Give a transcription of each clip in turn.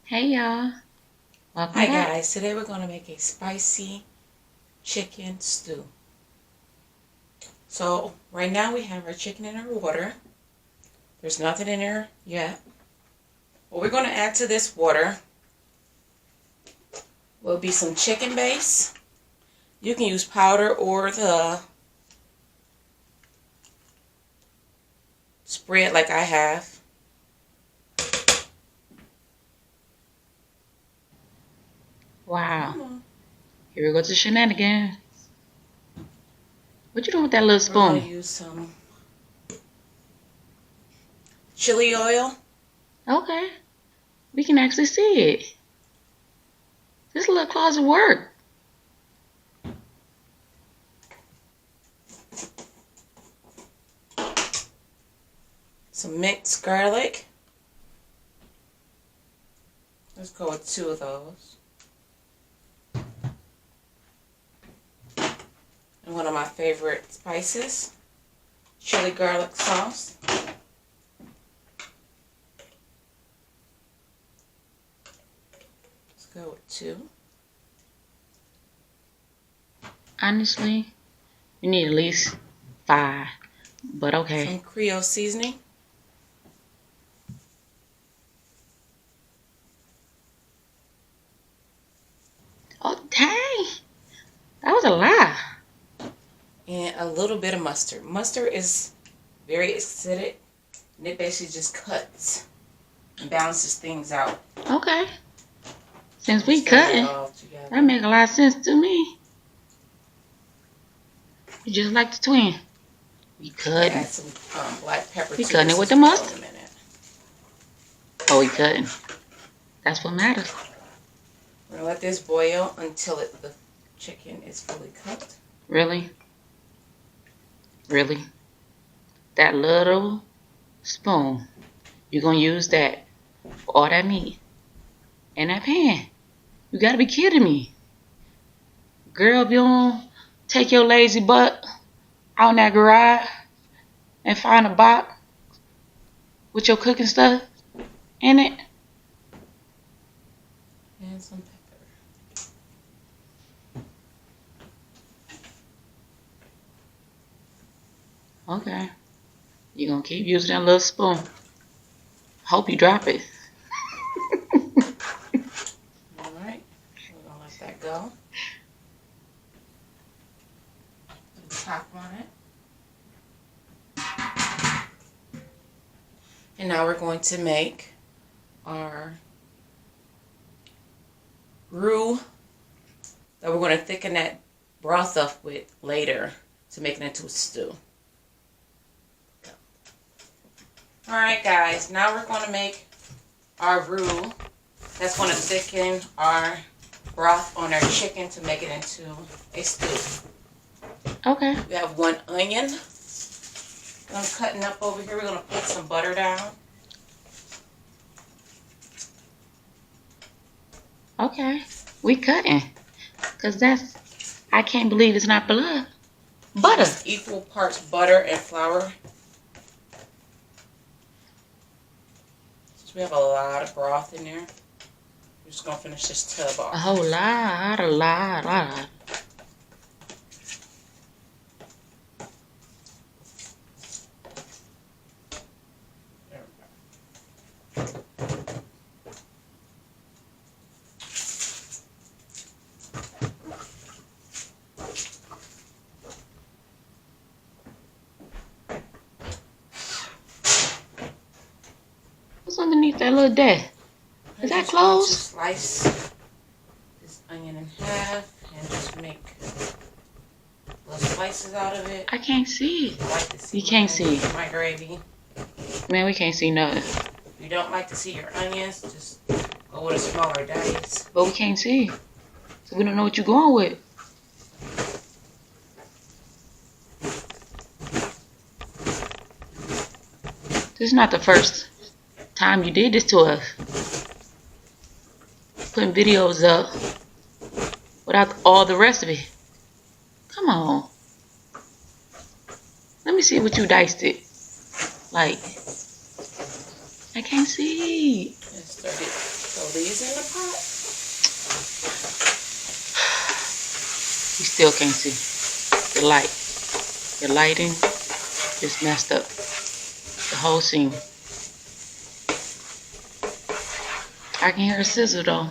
Hey y'all, welcome Hi back. guys, today we're going to make a spicy chicken stew. So right now we have our chicken in our water. There's nothing in there yet. What we're going to add to this water will be some chicken base. You can use powder or the spread like I have. Wow, here we go to shenanigans. What you doing with that little We're going to spoon? use some chili oil. Okay, we can actually see it. This little closet work. Some minced garlic. Let's go with 2 of those. And one of my favorite spices, chili garlic sauce. Let's go with 2. Honestly, we need at least 5, but okay. Some Creole seasoning. Oh dang, that was a lie. And a little bit of mustard. Mustard is very acidic, and it basically just cuts and balances things out. Okay, since we Stir that cutting, all together. that make a lot of sense to me. You just like the twin. We cutting. Add some black pepper. We to cutting this it with the as well mustard. in a minute. Oh, we cutting. That's what matters. We're gonna let this boil until the chicken is fully cooked. Really? Really? That little spoon, you're going to use that for all that meat in that pan. You got to be kidding me. Girl, if you don't take your lazy butt out in that garage and find a box with your cooking stuff in it. And some pepper. Okay. You're going to keep using that little spoon. Hope you drop it. Alright, we're gonna let that go. Put the top on it. And now we're going to make our roux that we're going to thicken that broth up with later to make it into a stew. Alright guys, now we're going to make our roux that's going to thicken our broth on our chicken to make it into a stew. Okay. We have 1 onion. I'm cutting up over here. We're going to put some butter down. Okay. We cutting. Because I can't believe it's not blood. Butter. Equal parts butter and flour. So we have a lot of broth in there. We're just going to finish this tub off. A whole lot. What's underneath that little desk? Is that closed? Just slice this onion in half and just make little slices out of it. I can't see. I like to see You can't see. my gravy. Man, we can't see nothing. If you don't like to see your onions, just go with a smaller dice. But we can't see. So we don't know what you're going with. This is not the first time you did this to us. Putting videos up without all the rest of it. Come on. Let me see what you diced it. Like, I can't see. And start it Throw these in the pot. You still can't see the light. The lighting just messed up the whole scene. I can hear a sizzle though.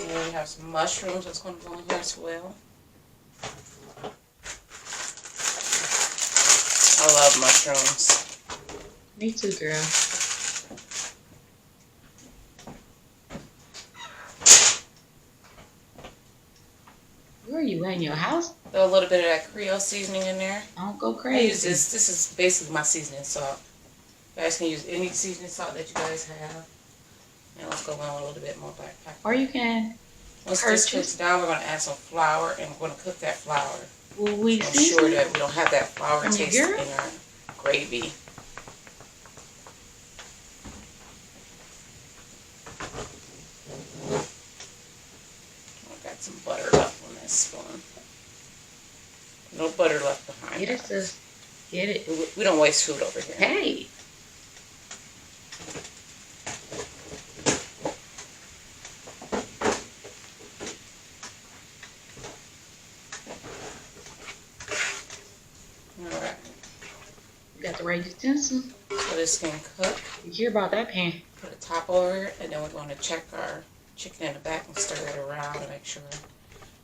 And we have some mushrooms that's going to go in here as well. I love mushrooms. Me too, girl. Where are you at? In your house? Throw a little bit of that Creole seasoning in there. Don't go I crazy. use this. This is basically my seasoning salt. You guys can use any seasoning salt that you guys have. And let's go in with a little bit more black pepper. Or you can Once this cooks down, we're going to add some flour, and we're going to cook that flour. we So ensure that we don't have that flour From taste here? in our gravy. I got some butter left on this spoon. No butter left behind. Get it, sis. Get it. We don't waste food over here. Hey. Alright. You got the right utensils. So this can cook. You hear about that pan? Put a top over it, and then we're going to check our chicken in the back and stir it around to make sure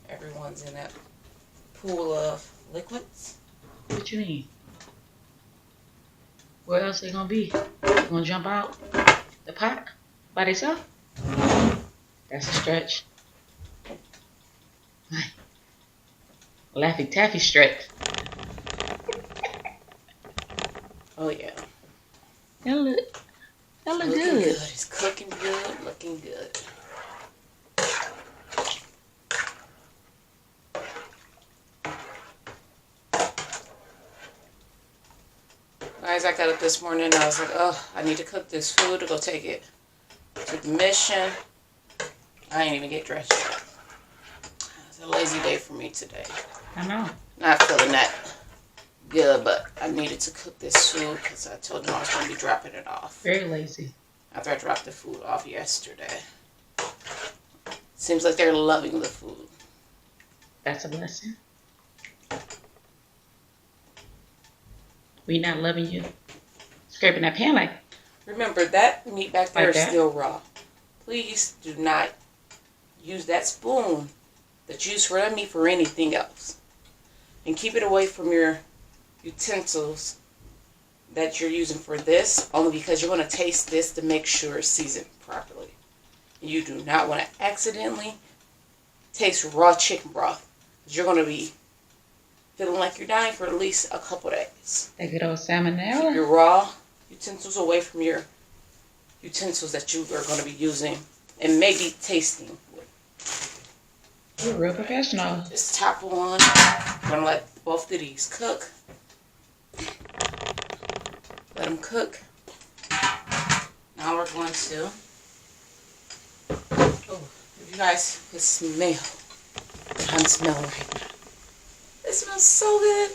everyone's in that pool of liquids. What you mean? Where else they gonna be? They gonna jump out the pot by themselves? That's a stretch. Laffy Taffy stretch. Oh yeah. That look Looking good. It's cooking good, looking good. Guys, I got up this morning and I was like, oh, I need to cook this food to go take it to the mission. I ain't even get dressed yet. It's a lazy day for me today. I know. Not feeling that good, but I needed to cook this food because I told them I was going to be dropping it off. Very lazy. After I dropped the food off yesterday. Seems like they're loving the food. That's a blessing. We not loving you. Scraping that pan like. Remember, that meat back there Like is that? still raw. Please do not use that spoon that you use for that meat for anything else. And keep it away from your utensils that you're using for this, only because you're going to taste this to make sure it's seasoned properly. You do not want to accidentally taste raw chicken broth, because you're going to be feeling like you're dying for at least a couple days. That good old Keep salmonella. your raw utensils away from your utensils that you are going to be using and maybe tasting with. You're a real professional. Just top on. We're going to let both of these cook. Let them cook. Now we're going to, if you guys could smell what I'm smelling right now. It smells so good.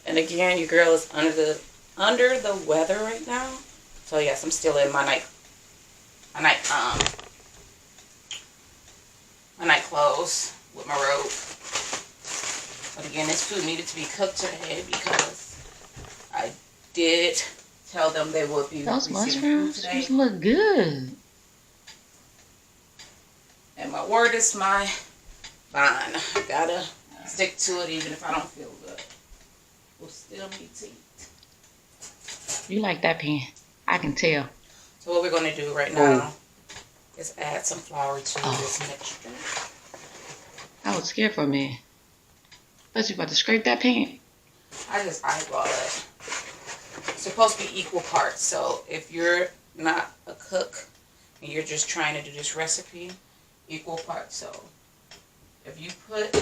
And again, your girl is under the weather right now. So yes, I'm still in my night clothes with my robe. But again, this food needed to be cooked today because I did tell them they would be Those receiving food mushrooms today. look good. And my word is my bond. I gotta stick to it even if I don't feel good. We'll still need to eat. You like that pan. I can tell. So what we're going to do right now is add some flour to this mixture. I was scared for a minute. But you about to scrape that pan? I just eyeball it. It's supposed to be equal parts. So if you're not a cook and you're just trying to do this recipe, equal parts. So if you put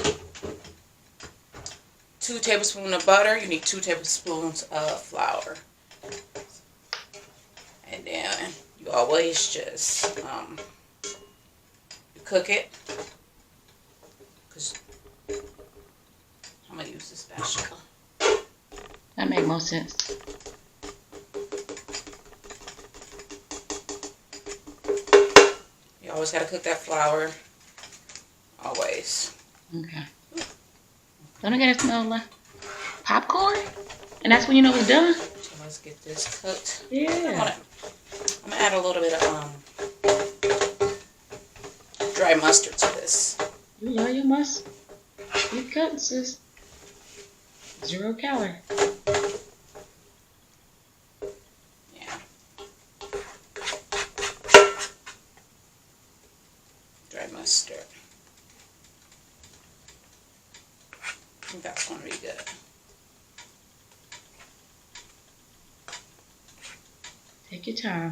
2 tablespoons of butter, you need 2 tablespoons of flour. And then you always just you cook it. Cause I'm gonna use this spatula. That make more sense. You always got to cook that flour. Always. Okay. Don't I get it smell like popcorn? And that's when you know it's done? So let's get this cooked. Yeah. I'm going to add a little bit of dry mustard to this. You love your must. You cutting, sis. 0 calorie. Yeah. Dry mustard. I think that's going to be good. Take your time.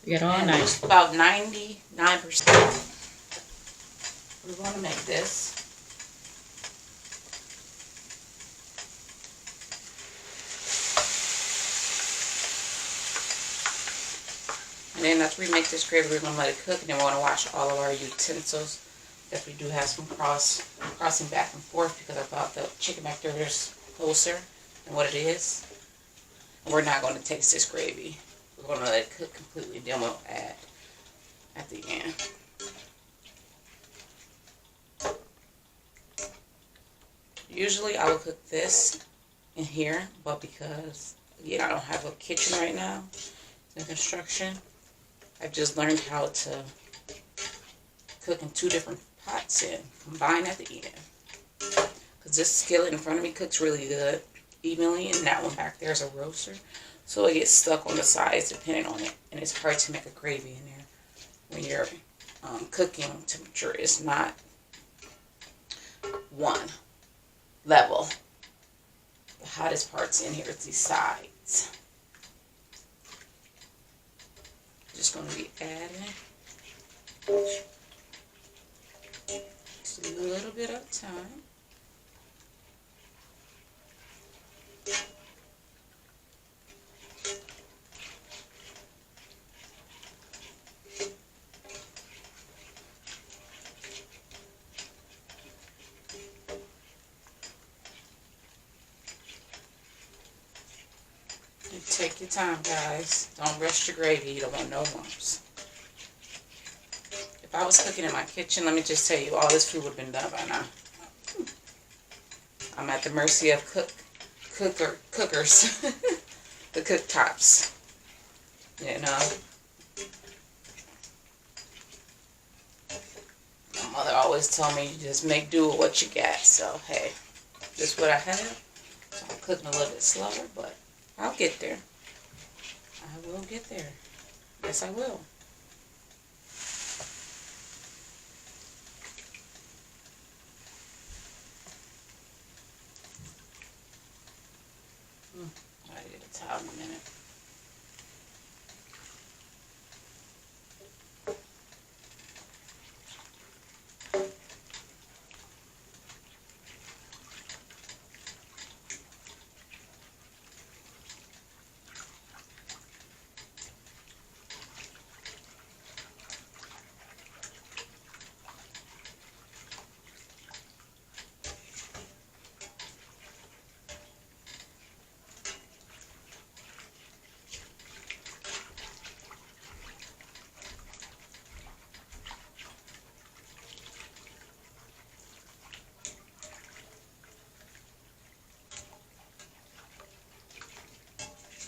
You got all And night. just about 99%. We're going to make this. And then after we make this gravy, we're going to let it cook, and then we're going to wash all of our utensils, because we do have some crossing back and forth, because I thought the chicken back there is closer than what it is. And we're not going to taste this gravy. We're going to let it cook completely, then we'll add at the end. Usually I will cook this in here, but because, again, I don't have a kitchen right now, it's in construction, I've just learned how to cook in 2 different pots and combine at the end. Because this skillet in front of me cooks really good evenly, and that one back there is a roaster. So it gets stuck on the sides depending on it, and it's hard to make a gravy in there when your cooking temperature is not one level. The hottest parts in here is these sides. Just going to be adding just a little bit at a time. Take your time, guys. Don't rush your gravy. You don't want no lumps. If I was cooking in my kitchen, let me just tell you, all this food would have been done by now. I'm at the mercy of cookers, the cooktops. You know. My mother always told me, you just make do with what you got. So, hey, this is what I have. So I'm cooking a little bit slower, but I'll get there. I will get there. Yes, I will. I'll get a towel in a minute.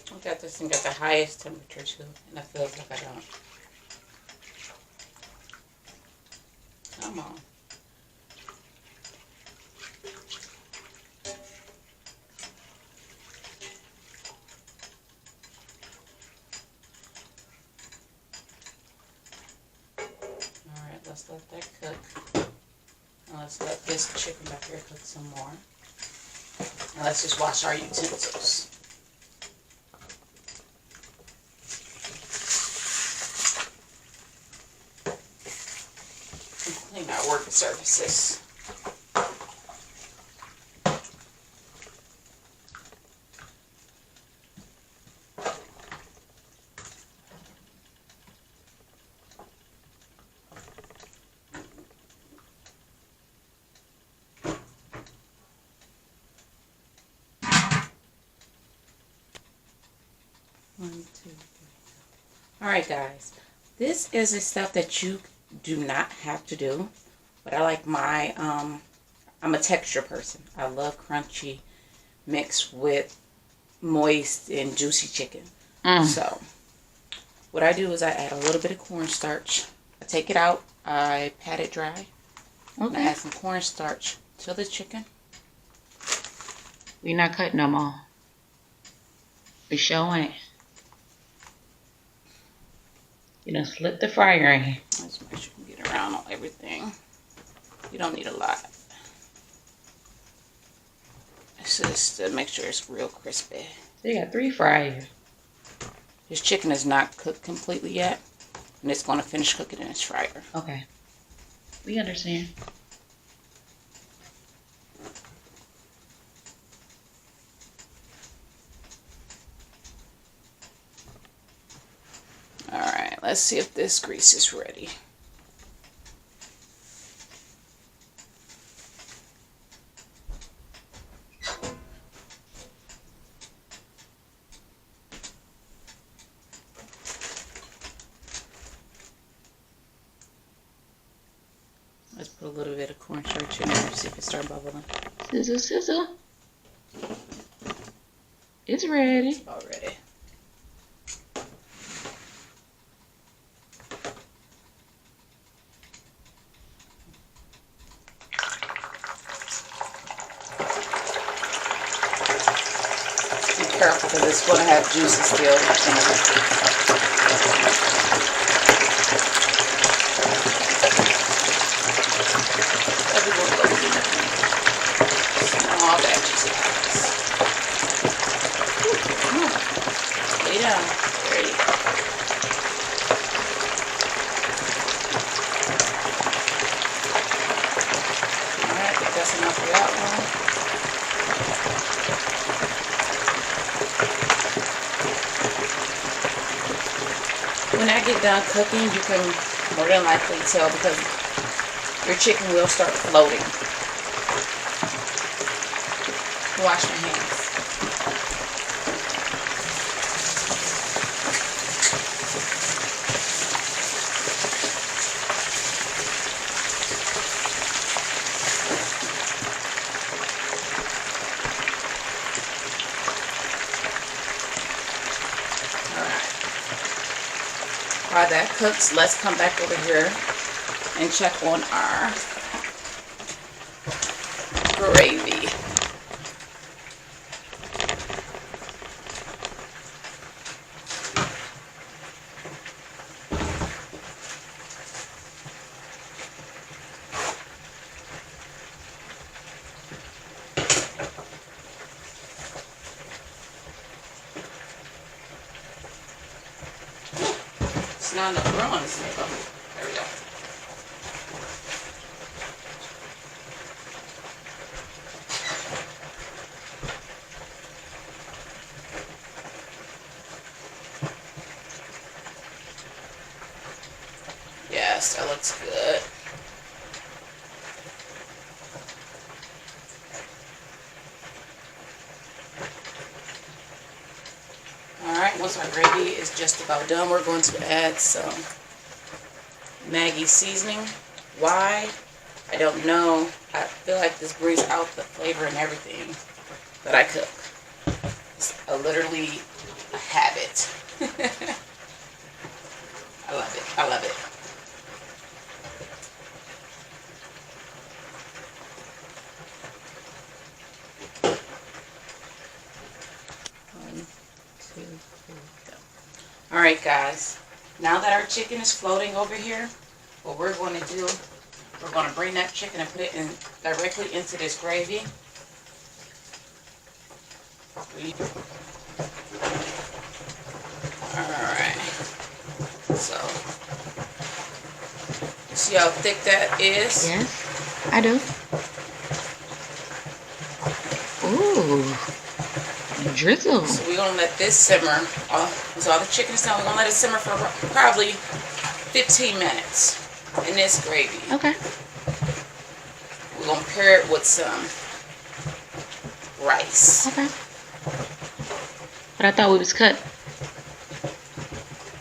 I got this thing at the highest temperature too, and I feel like I don't. Come on. Alright, let's let that cook. And let's let this chicken back here cook some more. And let's just wash our utensils. And clean our work surfaces. One, two, three. Alright, guys. This is the stuff that you do not have to do. But I like my, I'm a texture person. I love crunchy mixed with moist and juicy chicken. So what I do is I add a little bit of cornstarch. I take it out. I pat it dry. And I add some cornstarch to the chicken. We're not cutting them all. We're showing it. You done slip the fryer in. Let's make sure you can get around on everything. You don't need a lot. It's just to make sure it's real crispy. So you got 3 fryers. This chicken is not cooked completely yet. And it's going to finish cooking in its fryer. Okay. We understand. Alright, let's see if this grease is ready. Let's put a little bit of cornstarch in there, see if it starts bubbling. Sizzle, sizzle. It's ready. It's about ready. Be careful because it's going to have juices still in it. All that juicy guys. Lay down. There you go. Alright, I think that's enough for that one. When I get done cooking, you can more than likely tell because your chicken will start floating. Wash your hands. Alright. While that cooks, let's come back over here and check on our gravy. It's not enough room on this table. There we go. Yes, that looks good. Alright, once our gravy is just about done, we're going to add some Maggi seasoning. Why? I don't know. I feel like this brings out the flavor and everything that I cook. It's literally a habit. I love it. I love it. Alright guys, now that our chicken is floating over here, what we're going to do, we're going to bring that chicken and put it in directly into this gravy. Alright, so, see how thick that is? Yes, I do. Ooh. Drizzle. So we're going to let this simmer. So all the chicken is done. We're going to let it simmer for probably 15 minutes in this gravy. Okay. We're going to pair it with some rice. Okay. But I thought we was cut.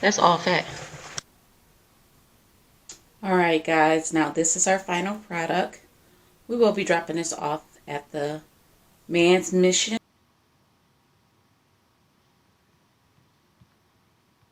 That's all fat. Alright guys, now this is our final product. We will be dropping this off at the Man's Mission